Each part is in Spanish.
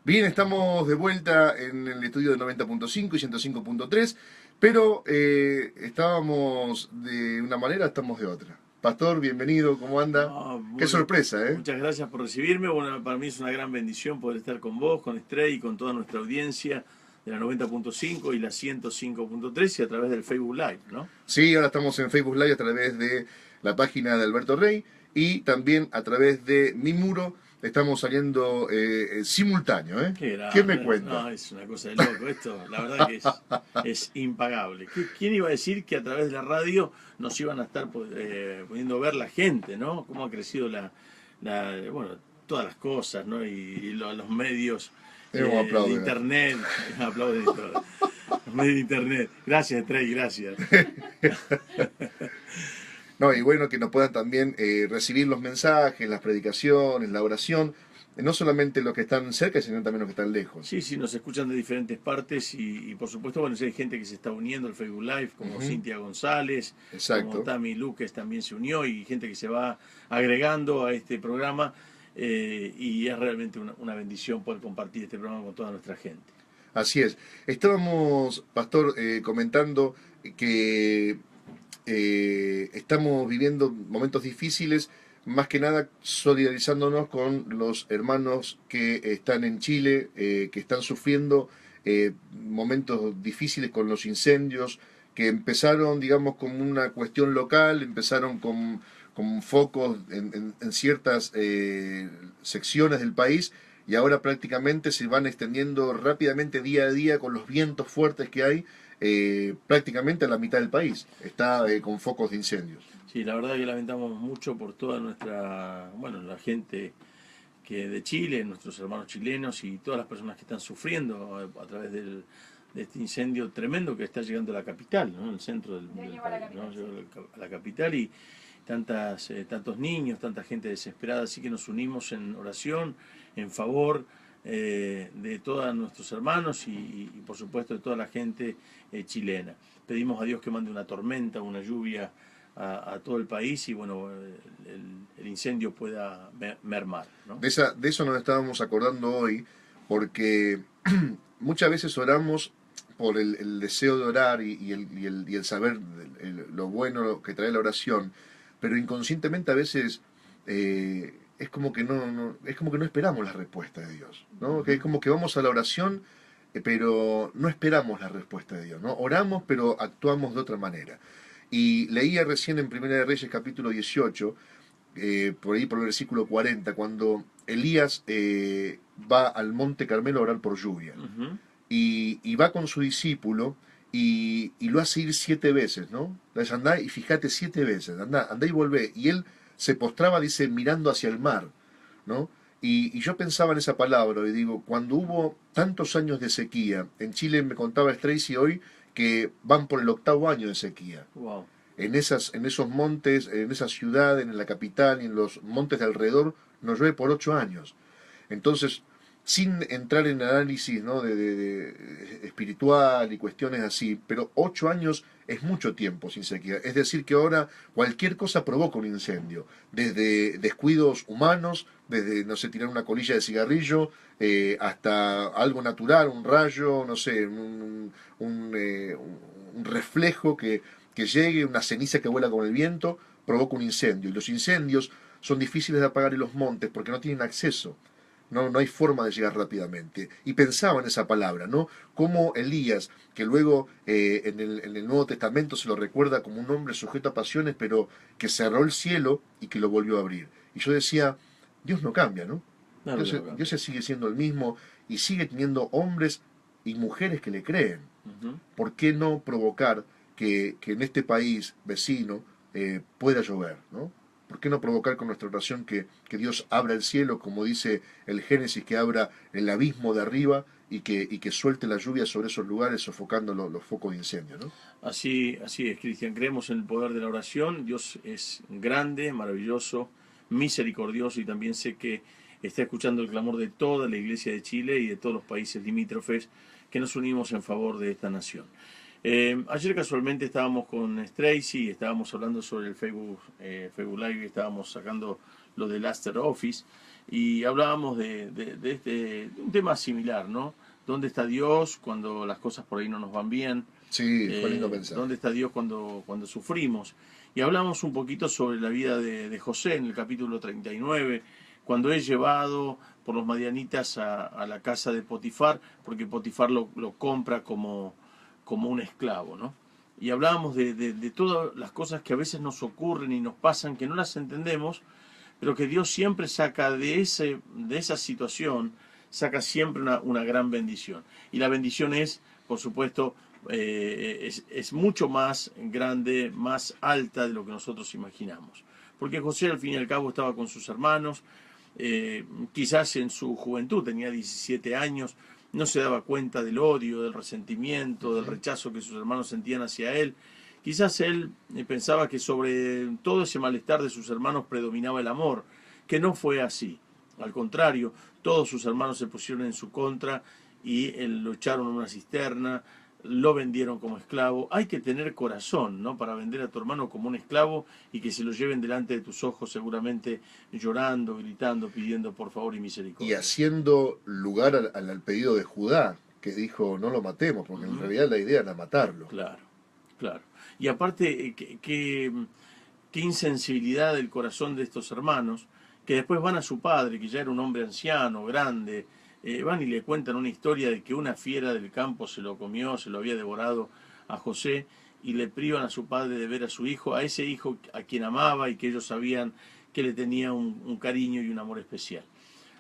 Bien, estamos de vuelta en el estudio de 90.5 y 105.3, pero estábamos de una manera, estamos de otra. Pastor, bienvenido, ¿cómo anda? No, Qué sorpresa, ¿eh? muchas gracias por recibirme. Bueno, para mí es una gran bendición poder estar con vos, con Stray y con toda nuestra audiencia de la 90.5 y la 105.3 y a través del Facebook Live, ¿no? Sí, ahora estamos en Facebook Live a través de la página de Alberto Rey y también a través de mi muro estamos saliendo simultáneo, ¿eh? Qué ¿Qué me grande, cuenta? no, es una cosa de loco. Esto, la verdad que es impagable. ¿Quién iba a decir que a través de la radio nos iban a estar pudiendo ver la gente, ¿no? Cómo ha crecido bueno, todas las cosas, ¿no? Los medios Un de aplauso. internet, aplauden y todo. Los medios de internet. Gracias, Trey, gracias. No, y bueno, que nos puedan también recibir los mensajes, las predicaciones, la oración, no solamente los que están cerca, sino también los que están lejos. Sí, sí, nos escuchan de diferentes partes y por supuesto, bueno, si hay gente que se está uniendo al Facebook Live, como Ujú. Cintia González, como Exacto. Tami Luques también se unió y gente que se va agregando a este programa y es realmente una bendición poder compartir este programa con toda nuestra gente. Así es. Estábamos, Pastor, comentando que estamos viviendo momentos difíciles, más que nada solidarizándonos con los hermanos que están en Chile, que están sufriendo momentos difíciles con los incendios, que empezaron, digamos, como una cuestión local, empezaron con focos en ciertas secciones del país y ahora prácticamente se van extendiendo rápidamente día a día con los vientos fuertes que hay prácticamente a la mitad del país está Sí. con focos de incendios. Sí, la verdad que lamentamos mucho por toda bueno, la gente que de Chile, nuestros hermanos chilenos y todas las personas que están sufriendo a través de este incendio tremendo que está llegando a la capital, ¿no? El centro del país, ¿no? Llegó a la capital y tantos niños, tanta gente desesperada, así que nos unimos en oración, en favor de todos nuestros hermanos y por supuesto de toda la gente chilena. Pedimos a Dios que mande una tormenta, una lluvia a todo el país y bueno, el incendio pueda mermar, ¿no? De eso nos estábamos acordando hoy, porque muchas veces oramos por el deseo de orar y el saber lo bueno que trae la oración, pero inconscientemente a veces es como que es como que no esperamos la respuesta de Dios, ¿no? Que es Ujú. como que vamos a la oración, pero no esperamos la respuesta de Dios, ¿no? Oramos, pero actuamos de otra manera. Y leía recién en Primera de Reyes capítulo 18 por ahí por el versículo 40, cuando Elías va al monte Carmelo a orar por lluvia. Ujú. Y va con su discípulo y lo hace ir 7 veces, ¿no? Le dice, andá y fíjate 7 veces, andá y volvé. Y él se postraba, dice, mirando hacia el mar, ¿no? Y yo pensaba en esa palabra y digo, cuando hubo tantos años de sequía, en Chile me contaba Stracy hoy que van por el 8.º año de sequía Wow. en esos montes, en esa ciudad, en la capital y en los montes de alrededor, no llueve por 8 años. Entonces, sin entrar en análisis, ¿no? de espiritual y cuestiones así, pero 8 años es mucho tiempo sin sequía. Es decir, que ahora cualquier cosa provoca un incendio, desde descuidos humanos, desde, no sé, tirar una colilla de cigarrillo, hasta algo natural, un rayo, no sé, un reflejo que llegue, una ceniza que vuela con el viento, provoca un incendio. Y los incendios son difíciles de apagar en los montes porque no tienen acceso. No hay forma de llegar rápidamente. Y pensaba en esa palabra, ¿no? Como Elías, que luego en el Nuevo Testamento se lo recuerda como un hombre sujeto a pasiones, pero que cerró el cielo y que lo volvió a abrir. Y yo decía, Dios no cambia, ¿no? Claro que no Dios cambia. sigue siendo el mismo y sigue teniendo hombres y mujeres que le creen. Ujú. ¿Por qué no provocar que en este país vecino pueda llover? ¿No? ¿Por qué no provocar con nuestra oración que Dios abra el cielo, como dice el Génesis, que abra el abismo de arriba y que suelte la lluvia sobre esos lugares sofocando los focos de incendio? ¿No? Así es, Cristian. Creemos en el poder de la oración. Dios es grande, maravilloso, misericordioso y también sé que está escuchando el clamor de toda la iglesia de Chile y de todos los países limítrofes que nos unimos en favor de esta nación. Ayer casualmente estábamos con Stracy y estábamos hablando sobre el Facebook Live y estábamos sacando lo del After Office, y hablábamos de un tema similar, ¿no? ¿Dónde está Dios cuando las cosas por ahí no nos van bien? Sí, fue lindo mensaje. ¿Dónde está Dios cuando sufrimos? Y hablamos un poquito sobre la vida de José en el capítulo 39, cuando es llevado por los madianitas a la casa de Potifar, porque Potifar lo compra como un esclavo, ¿no? Y hablábamos de todas las cosas que a veces nos ocurren y nos pasan, que no las entendemos, pero que Dios siempre saca de esa situación, saca siempre una gran bendición. Y la bendición es, por supuesto, es mucho más grande, más alta de lo que nosotros imaginamos. Porque José al fin y al cabo estaba con sus hermanos, quizás en su juventud, tenía 17 años, no se daba cuenta del odio, del resentimiento, del rechazo que sus hermanos sentían hacia él. Quizás él pensaba que sobre todo ese malestar de sus hermanos predominaba el amor, que no fue así. Al contrario, todos sus hermanos se pusieron en su contra y lo echaron en una cisterna, lo vendieron como esclavo. Hay que tener corazón, ¿no?, para vender a tu hermano como un esclavo y que se lo lleven delante de tus ojos, seguramente llorando, gritando, pidiendo por favor y misericordia. Y haciendo lugar al pedido de Judá, que dijo no lo matemos, porque en realidad la idea era matarlo. Claro, claro. Y aparte, qué insensibilidad del corazón de estos hermanos, que después van a su padre, que ya era un hombre anciano, grande, van y le cuentan una historia de que una fiera del campo se lo comió, se lo había devorado a José, y le privan a su padre de ver a su hijo, a ese hijo a quien amaba y que ellos sabían que le tenía un cariño y un amor especial.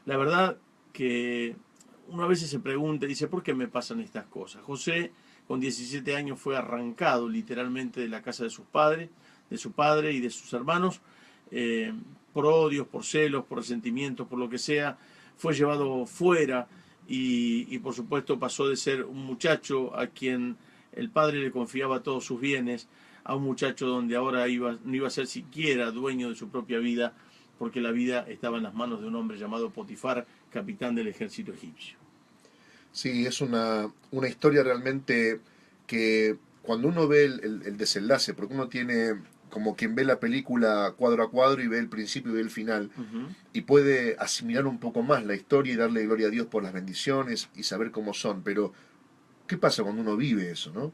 La verdad que uno a veces se pregunta y dice, ¿por qué me pasan estas cosas? José, con 17 años, fue arrancado literalmente de la casa de sus padres, de su padre y de sus hermanos, por odios, por celos, por resentimientos, por lo que sea. Fue llevado fuera y por supuesto pasó de ser un muchacho a quien el padre le confiaba todos sus bienes, a un muchacho donde ahora no iba a ser siquiera dueño de su propia vida, porque la vida estaba en las manos de un hombre llamado Potifar, capitán del ejército egipcio. Sí, es una historia realmente que cuando uno ve el desenlace, porque uno tiene como quien ve la película cuadro a cuadro y ve el principio y ve el final, y puede asimilar un poco más la historia y darle gloria a Dios por las bendiciones y saber cómo son. Pero, ¿qué pasa cuando uno vive eso, no?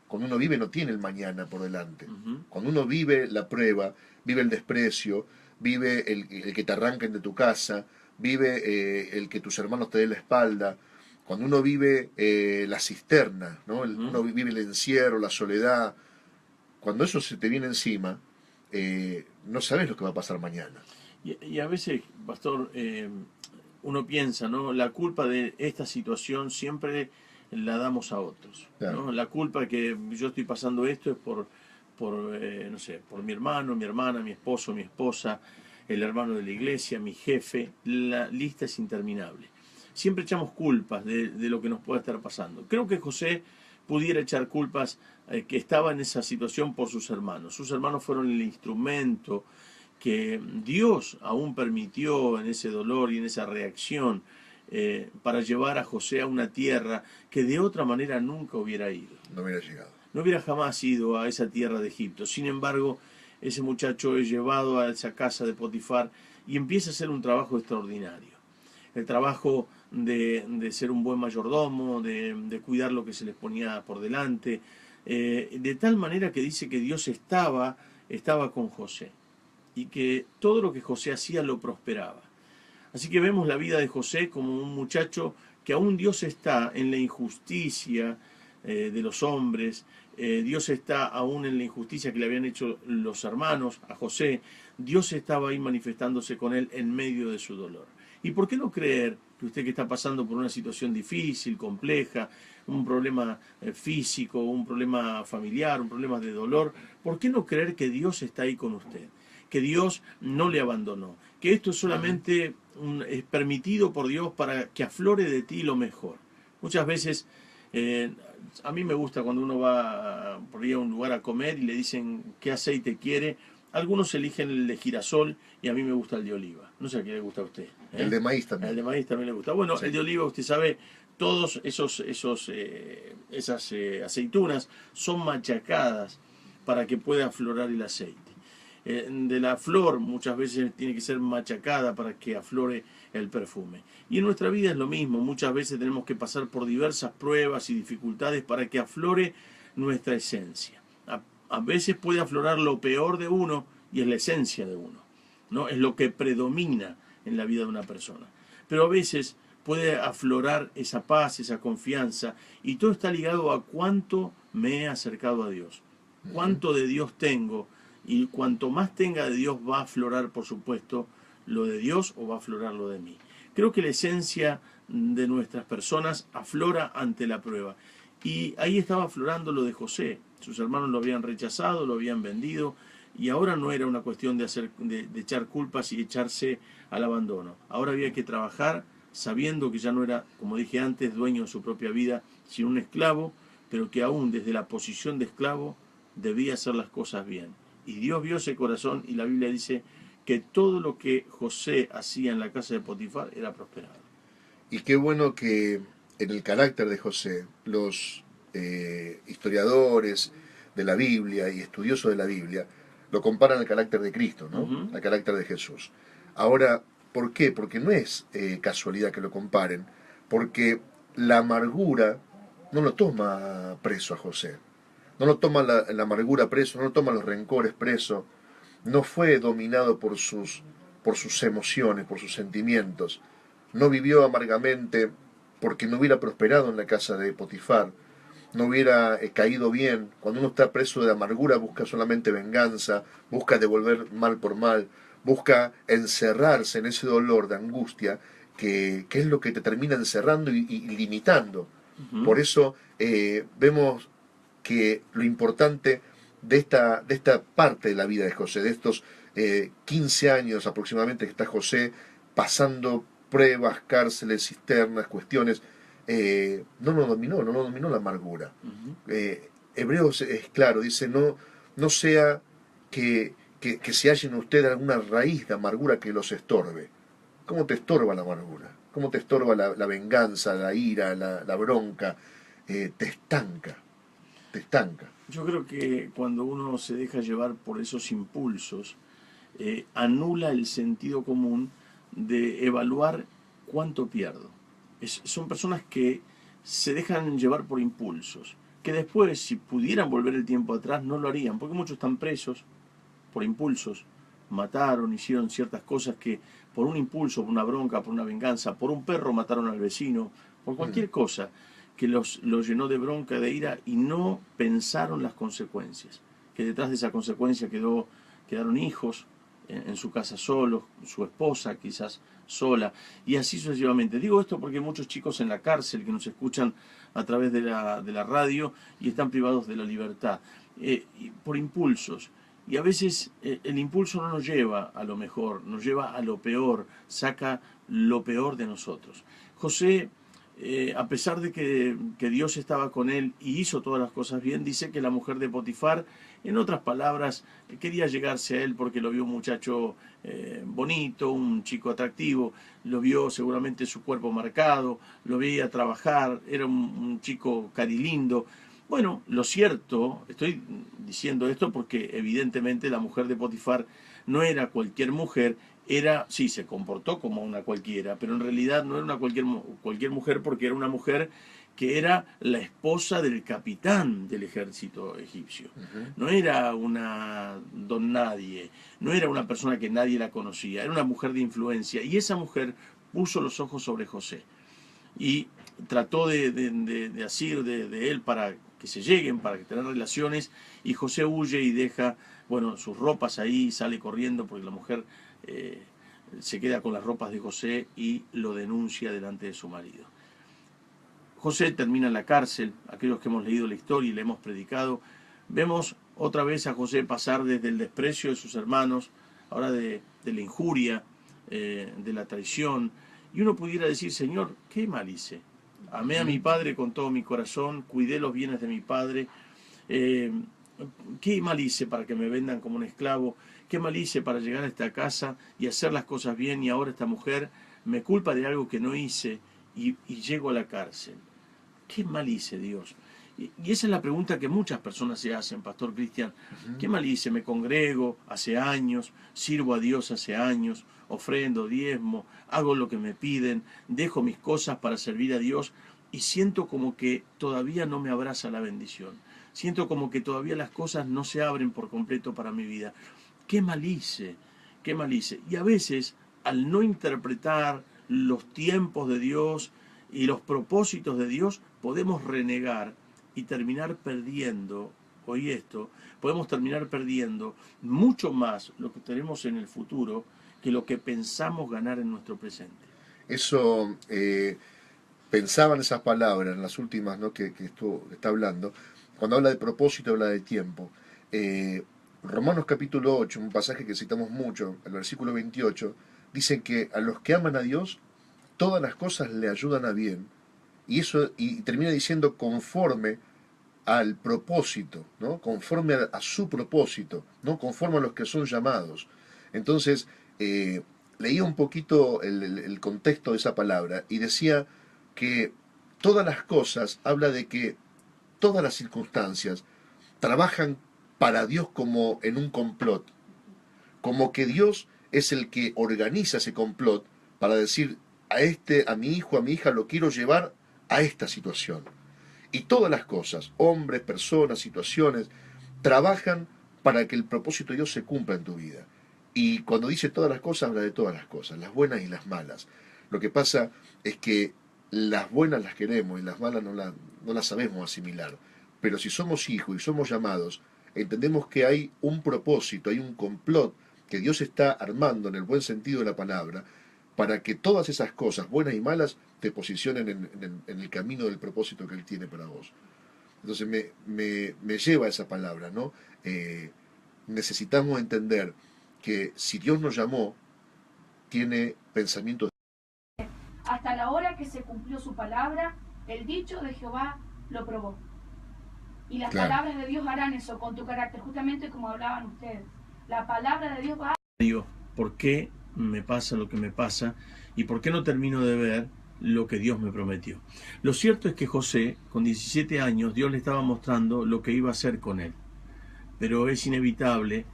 Cuando uno vive no tiene el mañana por delante. Cuando uno vive la prueba, vive el desprecio, vive el que te arranquen de tu casa, vive el que tus hermanos te den la espalda, cuando uno vive la cisterna, ¿no? Uno vive el encierro, la soledad, cuando eso se te viene encima, no sabes lo que va a pasar mañana. Y a veces, pastor, uno piensa, ¿no?, la culpa de esta situación siempre la damos a otros, Claro. ¿no? La culpa de que yo estoy pasando esto es por no sé, por mi hermano, mi hermana, mi esposo, mi esposa, el hermano de la iglesia, mi jefe. La lista es interminable. Siempre echamos culpas de lo que nos pueda estar pasando. Creo que José pudiera echar culpas que estaba en esa situación por sus hermanos. Sus hermanos fueron el instrumento que Dios aún permitió en ese dolor y en esa reacción para llevar a José a una tierra que de otra manera nunca hubiera ido. No hubiera llegado. No hubiera jamás ido a esa tierra de Egipto. Sin embargo, ese muchacho es llevado a esa casa de Potifar y empieza a hacer un trabajo extraordinario. El trabajo de ser un buen mayordomo, de cuidar lo que se les ponía por delante, de tal manera que dice que Dios estaba con José y que todo lo que José hacía lo prosperaba. Así que vemos la vida de José como un muchacho que aún Dios está en la injusticia de los hombres, Dios está aún en la injusticia que le habían hecho los hermanos a José, Dios estaba ahí manifestándose con él en medio de su dolor. ¿Y por qué no creer que usted, que está pasando por una situación difícil, compleja, un problema físico, un problema familiar, un problema de dolor, por qué no creer que Dios está ahí con usted? Que Dios no le abandonó, que esto es solamente es permitido por Dios para que aflore de ti lo mejor. Muchas veces a mí me gusta cuando uno va por ahí a un lugar a comer y le dicen qué aceite quiere. Algunos eligen el de girasol y a mí me gusta el de oliva. No sé a qué le gusta a usted. El de maíz también. El de maíz también le gusta. Bueno, sí. El de oliva, usted sabe, todos esas aceitunas son machacadas para que pueda aflorar el aceite. De la flor muchas veces tiene que ser machacada para que aflore el perfume. Y en nuestra vida es lo mismo, muchas veces tenemos que pasar por diversas pruebas y dificultades para que aflore nuestra esencia. A veces puede aflorar lo peor de uno y es la esencia de uno, ¿no? Es lo que predomina en la vida de una persona. Pero a veces puede aflorar esa paz, esa confianza, y todo está ligado a cuánto me he acercado a Dios, cuánto de Dios tengo, y cuanto más tenga de Dios va a aflorar, por supuesto, lo de Dios o va a aflorar lo de mí. Creo que la esencia de nuestras personas aflora ante la prueba. Y ahí estaba aflorando lo de José. Sus hermanos lo habían rechazado, lo habían vendido, y ahora no era una cuestión de echar culpas y echarse al abandono. Ahora había que trabajar sabiendo que ya no era, como dije antes, dueño de su propia vida, sino un esclavo, pero que aún desde la posición de esclavo debía hacer las cosas bien. Y Dios vio ese corazón, y la Biblia dice que todo lo que José hacía en la casa de Potifar era prosperado. Y qué bueno que en el carácter de José, los historiadores de la Biblia y estudiosos de la Biblia lo comparan al carácter de Cristo, ¿no? Ujú. Al carácter de Jesús. Ahora, ¿por qué? Porque no es casualidad que lo comparen, porque la amargura no lo toma preso a José, no lo toma la amargura preso, no lo toma los rencores preso, no fue dominado por sus emociones, por sus sentimientos, no vivió amargamente porque no hubiera prosperado en la casa de Potifar, no hubiera caído bien. Cuando uno está preso de amargura busca solamente venganza, busca devolver mal por mal, busca encerrarse en ese dolor de angustia que es lo que te termina encerrando y limitando. Ujú. Por eso vemos que lo importante de esta parte de la vida de José, de estos 15 años aproximadamente que está José pasando pruebas, cárceles, cisternas, cuestiones, no lo dominó la amargura. Ujú. Hebreos es claro, dice, no sea que se halle en usted alguna raíz de amargura que los estorbe. ¿Cómo te estorba la amargura? ¿Cómo te estorba la venganza, la ira, la bronca? Te estanca, te estanca. Yo creo que cuando uno se deja llevar por esos impulsos, anula el sentido común de evaluar cuánto pierdo. Son personas que se dejan llevar por impulsos, que después, si pudieran volver el tiempo atrás, no lo harían, porque muchos están presos por impulsos, mataron, hicieron ciertas cosas que por un impulso, por una bronca, por una venganza, por un perro mataron al vecino, por Mm. cualquier cosa que los llenó de bronca, de ira, y no pensaron las consecuencias, que detrás de esa consecuencia quedaron hijos en su casa solos, su esposa quizás sola, y así sucesivamente. Digo esto porque hay muchos chicos en la cárcel que nos escuchan a través de la radio y están privados de la libertad, por impulsos. Y a veces el impulso no nos lleva a lo mejor, nos lleva a lo peor, saca lo peor de nosotros. José, a pesar de que Dios estaba con él y hizo todas las cosas bien, dice que la mujer de Potifar, en otras palabras, quería llegarse a él porque lo vio un muchacho bonito, un chico atractivo, lo vio seguramente su cuerpo marcado, lo veía trabajar, era un chico carilindo. Bueno, lo cierto, estoy diciendo esto porque evidentemente la mujer de Potifar no era cualquier mujer, era, sí, se comportó como una cualquiera, pero en realidad no era una cualquier mujer, porque era una mujer que era la esposa del capitán del ejército egipcio. Ujú. No era una don nadie, no era una persona que nadie la conocía, era una mujer de influencia, y esa mujer puso los ojos sobre José y trató de asir de él para que se lleguen, para que tengan relaciones, y José huye y deja, bueno, sus ropas ahí, sale corriendo porque la mujer eh, se queda con las ropas de José y lo denuncia delante de su marido. José termina en la cárcel. Aquellos que hemos leído la historia y le hemos predicado, vemos otra vez a José pasar desde el desprecio de sus hermanos, ahora de la injuria, de la traición, y uno pudiera decir: Señor, ¿qué mal hice? Amé a mi Ujú. padre con todo mi corazón, cuidé los bienes de mi padre, eh, ¿qué mal hice para que me vendan como un esclavo? ¿Qué mal hice para llegar a esta casa y hacer las cosas bien, y ahora esta mujer me culpa de algo que no hice y llego a la cárcel? ¿Qué mal hice, Dios? Y esa es la pregunta que muchas personas se hacen, Pastor Cristian. ¿Qué mal hice? Me congrego hace años, sirvo a Dios hace años, ofrendo, diezmo, hago lo que me piden, dejo mis cosas para servir a Dios y siento como que todavía no me abraza la bendición. Siento como que todavía las cosas no se abren por completo para mi vida. ¿Qué mal hice? ¿Qué mal hice? Y a veces, al no interpretar los tiempos de Dios y los propósitos de Dios, podemos renegar y terminar perdiendo, oí esto, podemos terminar perdiendo mucho más lo que tenemos en el futuro que lo que pensamos ganar en nuestro presente. Eso, pensaba en esas palabras, en las últimas, ¿no?, que está hablando. Cuando habla de propósito, habla de tiempo. Romanos capítulo 8, un pasaje que citamos mucho, el versículo 28, dice que a los que aman a Dios, todas las cosas le ayudan a bien. Y termina diciendo conforme al propósito, ¿no? Conforme a su propósito, ¿no? Conforme a los que son llamados. Entonces, leía un poquito el contexto de esa palabra y decía que todas las cosas, habla de que todas las circunstancias trabajan para Dios como en un complot, como que Dios es el que organiza ese complot para decir a mi hijo, a mi hija, lo quiero llevar a esta situación. Y todas las cosas, hombres, personas, situaciones, trabajan para que el propósito de Dios se cumpla en tu vida. Y cuando dice todas las cosas, habla de todas las cosas, las buenas y las malas. Lo que pasa es que las buenas las queremos y las malas no las sabemos asimilar. Pero si somos hijos y somos llamados, entendemos que hay un propósito, hay un complot que Dios está armando en el buen sentido de la palabra, para que todas esas cosas, buenas y malas, te posicionen en el camino del propósito que Él tiene para vos. Entonces me lleva a esa palabra, ¿no? Necesitamos entender que si Dios nos llamó, tiene pensamientos. Hasta la hora que se cumplió su palabra, el dicho de Jehová lo probó. Y las palabras de Dios harán eso con tu carácter, justamente como hablaban ustedes. La palabra de Dios va a... Digo, ¿por qué me pasa lo que me pasa? ¿Y por qué no termino de ver lo que Dios me prometió? Lo cierto es que José, con 17 años, Dios le estaba mostrando lo que iba a hacer con él. Pero es inevitable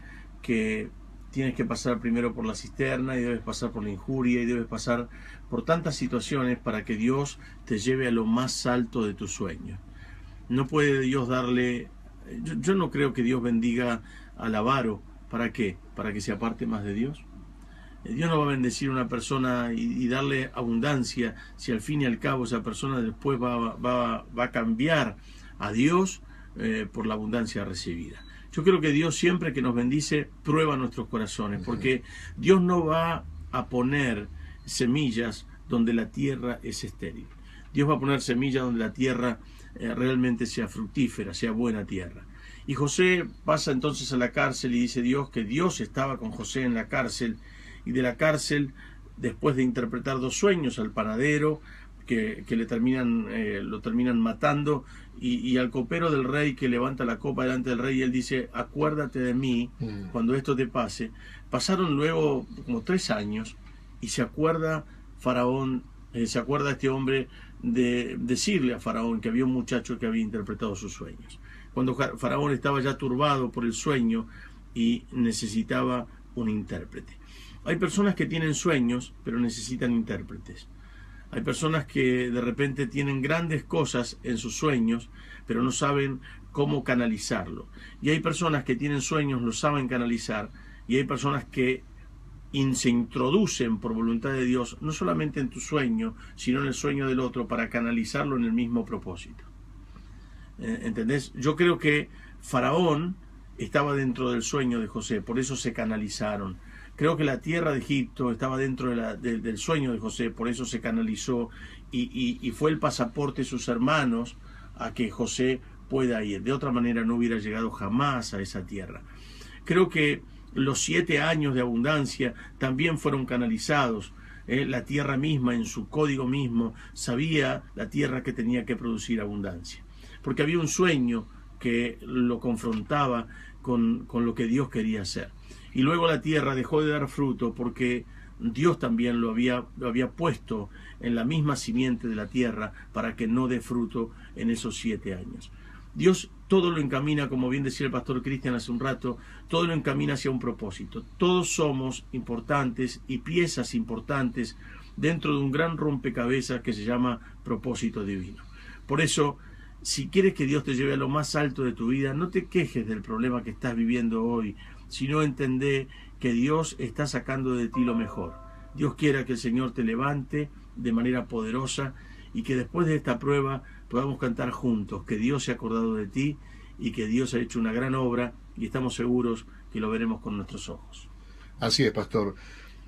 que tienes que pasar primero por la cisterna y debes pasar por la injuria y debes pasar por tantas situaciones para que Dios te lleve a lo más alto de tus sueños. No puede Dios darle... Yo no creo que Dios bendiga al avaro. ¿Para qué? ¿Para que se aparte más de Dios? Dios no va a bendecir a una persona y darle abundancia si al fin y al cabo esa persona después va a cambiar a Dios por la abundancia recibida. Yo creo que Dios siempre que nos bendice prueba nuestros corazones, porque Dios no va a poner semillas donde la tierra es estéril. Dios va a poner semillas donde la tierra realmente sea fructífera, sea buena tierra. Y José pasa entonces a la cárcel y dice Dios que Dios estaba con José en la cárcel, y de la cárcel, después de interpretar 2 sueños al panadero, que lo terminan matando, y al copero del rey que levanta la copa delante del rey, y él dice, acuérdate de mí cuando esto te pase. Pasaron luego como 3 años, y se acuerda Faraón, se acuerda este hombre de decirle a Faraón que había un muchacho que había interpretado sus sueños. Cuando Faraón estaba ya turbado por el sueño y necesitaba un intérprete. Hay personas que tienen sueños, pero necesitan intérpretes. Hay personas que de repente tienen grandes cosas en sus sueños, pero no saben cómo canalizarlo. Y hay personas que tienen sueños, lo saben canalizar, y hay personas que se introducen por voluntad de Dios, no solamente en tu sueño, sino en el sueño del otro, para canalizarlo en el mismo propósito. ¿Entendés? Yo creo que Faraón estaba dentro del sueño de José, por eso se canalizaron. Creo que la tierra de Egipto estaba dentro del sueño de José, por eso se canalizó y fue el pasaporte de sus hermanos a que José pueda ir. De otra manera no hubiera llegado jamás a esa tierra. Creo que los 7 años de abundancia también fueron canalizados. La tierra misma, en su código mismo, sabía la tierra que tenía que producir abundancia. Porque había un sueño que lo confrontaba con lo que Dios quería hacer. Y luego la tierra dejó de dar fruto porque Dios también lo había puesto en la misma simiente de la tierra para que no dé fruto en esos 7 años. Dios todo lo encamina, como bien decía el pastor Cristian hace un rato, todo lo encamina hacia un propósito. Todos somos importantes y piezas importantes dentro de un gran rompecabezas que se llama propósito divino. Por eso, si quieres que Dios te lleve a lo más alto de tu vida, no te quejes del problema que estás viviendo hoy, sino entendé que Dios está sacando de ti lo mejor. Dios quiera que el Señor te levante de manera poderosa y que después de esta prueba podamos cantar juntos que Dios se ha acordado de ti y que Dios ha hecho una gran obra y estamos seguros que lo veremos con nuestros ojos. Así es, pastor.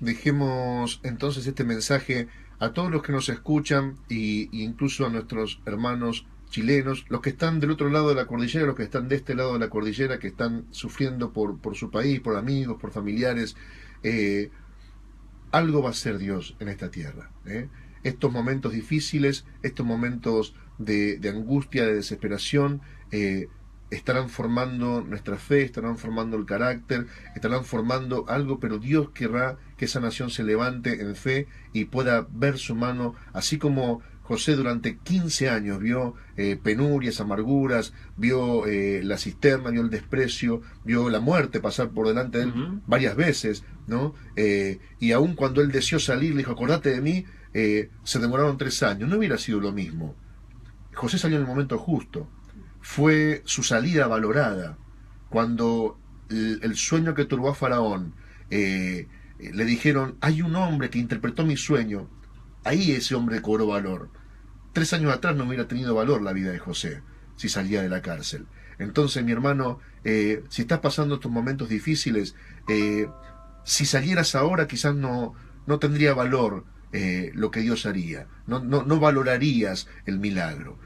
Dejemos entonces este mensaje a todos los que nos escuchan y incluso a nuestros hermanos chilenos, los que están del otro lado de la cordillera, los que están de este lado de la cordillera, que están sufriendo por su país, por amigos, por familiares. Algo va a hacer Dios en esta tierra. Estos momentos difíciles, estos momentos de angustia, de desesperación, estarán formando nuestra fe, estarán formando el carácter, estarán formando algo, pero Dios querrá que esa nación se levante en fe y pueda ver su mano, así como José durante 15 años vio penurias, amarguras, vio la cisterna, vio el desprecio, vio la muerte pasar por delante de él varias veces, ¿no? Y aun cuando él deseó salir, le dijo, acordate de mí, se demoraron 3 años. No hubiera sido lo mismo. José salió en el momento justo. Fue su salida valorada. Cuando el sueño que turbó a Faraón, le dijeron, hay un hombre que interpretó mi sueño, ahí ese hombre cobró valor. 3 años atrás no hubiera tenido valor la vida de José si salía de la cárcel. Entonces, mi hermano, si estás pasando estos momentos difíciles, si salieras ahora quizás no tendría valor lo que Dios haría. No valorarías el milagro.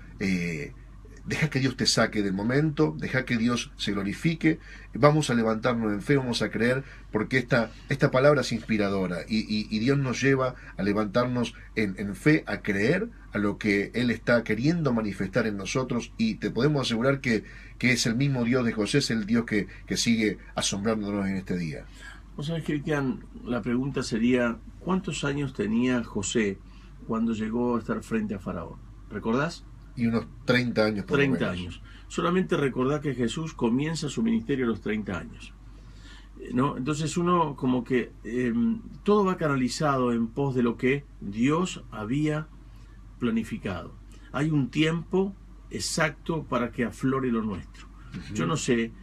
Deja que Dios te saque del momento, deja que Dios se glorifique, vamos a levantarnos en fe, vamos a creer, porque esta palabra es inspiradora y Dios nos lleva a levantarnos en fe, a creer a lo que Él está queriendo manifestar en nosotros, y te podemos asegurar que es el mismo Dios de José, es el Dios que sigue asombrándonos en este día. Vos sabés, Cristian, la pregunta sería, ¿cuántos años tenía José cuando llegó a estar frente a Faraón? ¿Recordás? Y unos 30 años por 30 lo menos. años. Solamente recordá que Jesús comienza su ministerio a los 30 años. ¿No? Entonces uno como que todo va canalizado en pos de lo que Dios había planificado. Hay un tiempo exacto para que aflore lo nuestro. Yo no sé,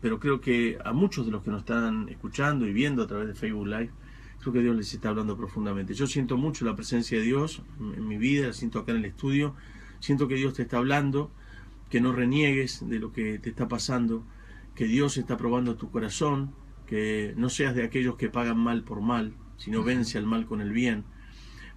pero creo que a muchos de los que nos están escuchando y viendo a través de Facebook Live, creo que Dios les está hablando profundamente. Yo siento mucho la presencia de Dios en mi vida, la siento acá en el estudio, siento que Dios te está hablando, que no reniegues de lo que te está pasando, que Dios está probando tu corazón, que no seas de aquellos que pagan mal por mal, sino vence al mal con el bien.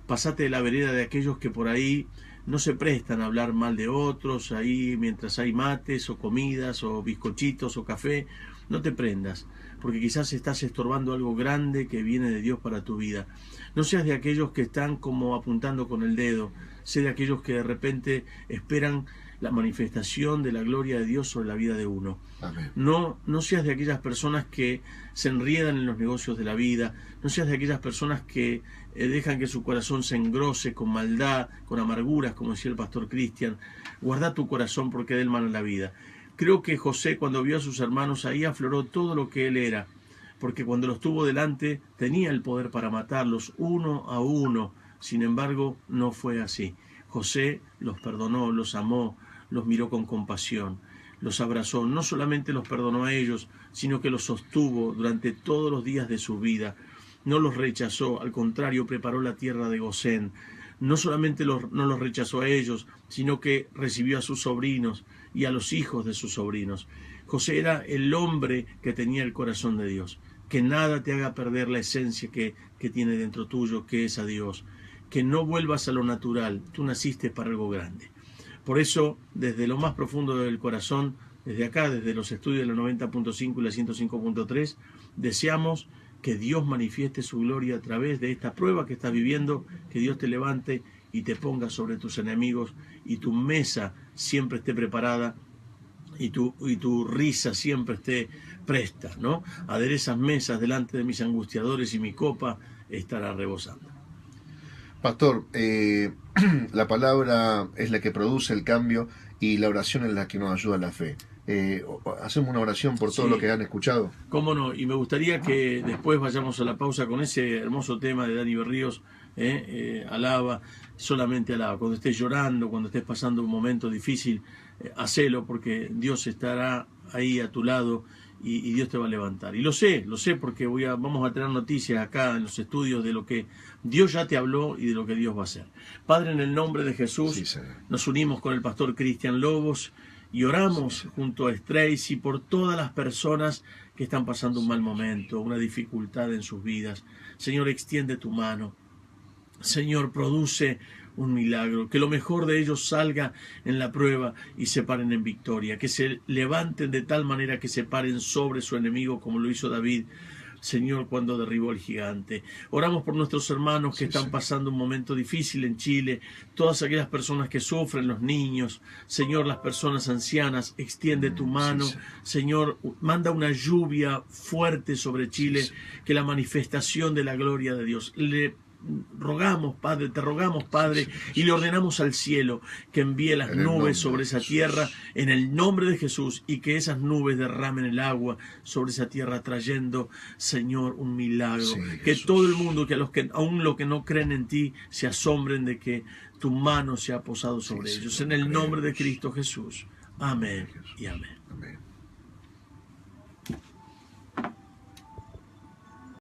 Pasate de la vereda de aquellos que por ahí no se prestan a hablar mal de otros, ahí mientras hay mates o comidas o bizcochitos o café. No te prendas, porque quizás estás estorbando algo grande que viene de Dios para tu vida. No seas de aquellos que están como apuntando con el dedo, sé de aquellos que de repente esperan la manifestación de la gloria de Dios sobre la vida de uno. Amén. No seas de aquellas personas que se enriedan en los negocios de la vida, no seas de aquellas personas que dejan que su corazón se engrose con maldad, con amarguras, como decía el pastor Cristian. Guarda tu corazón porque de él mana la vida. Creo que José, cuando vio a sus hermanos, ahí afloró todo lo que él era, porque cuando los tuvo delante tenía el poder para matarlos uno a uno. Sin embargo, no fue así. José los perdonó, los amó, los miró con compasión, los abrazó. No solamente los perdonó a ellos, sino que los sostuvo durante todos los días de su vida. No los rechazó, al contrario, preparó la tierra de Gosén. No solamente no los rechazó a ellos, sino que recibió a sus sobrinos y a los hijos de sus sobrinos. José era el hombre que tenía el corazón de Dios. Que nada te haga perder la esencia que tiene dentro tuyo, que es a Dios. Que no vuelvas a lo natural. Tú naciste para algo grande. Por eso, desde lo más profundo del corazón, desde acá, desde los estudios de la 90.5 y la 105.3, deseamos que Dios manifieste su gloria a través de esta prueba que estás viviendo, que Dios te levante y te ponga sobre tus enemigos y tu mesa siempre esté preparada y tu risa siempre esté presta, ¿no? Aderezas mesas delante de mis angustiadores y mi copa estará rebosando. Pastor, la palabra es la que produce el cambio y la oración es la que nos ayuda a la fe. Hacemos una oración por todo Sí. lo que han escuchado. Cómo no, y me gustaría que después vayamos a la pausa con ese hermoso tema de Dani Berríos, alaba, solamente alaba. Cuando estés llorando, cuando estés pasando un momento difícil, hacelo, porque Dios estará ahí a tu lado y Dios te va a levantar. Y lo sé porque vamos a tener noticias acá en los estudios de lo que Dios ya te habló y de lo que Dios va a hacer. Padre, en el nombre de Jesús, Sí, Señor. nos unimos con el pastor Cristian Lobos y oramos junto a Stracy por todas las personas que están pasando un mal momento, una dificultad en sus vidas. Señor, extiende tu mano. Señor, produce un milagro, que lo mejor de ellos salga en la prueba y se paren en victoria, que se levanten de tal manera que se paren sobre su enemigo como lo hizo David, Señor, cuando derribó al gigante. Oramos por nuestros hermanos que están pasando un momento difícil en Chile, todas aquellas personas que sufren, los niños, Señor, las personas ancianas, extiende tu mano, Señor, manda una lluvia fuerte sobre Chile, que la manifestación de la gloria de Dios le rogamos, Padre, te rogamos, Padre, y le ordenamos al cielo que envíe las nubes sobre esa tierra en el nombre de Jesús, y que esas nubes derramen el agua sobre esa tierra, trayendo, Señor, un milagro. Que todo el mundo, que a los que aún los que no creen en ti, se asombren de que tu mano se ha posado sobre ellos. En el nombre de Cristo Jesús. Amén y amén. Amén.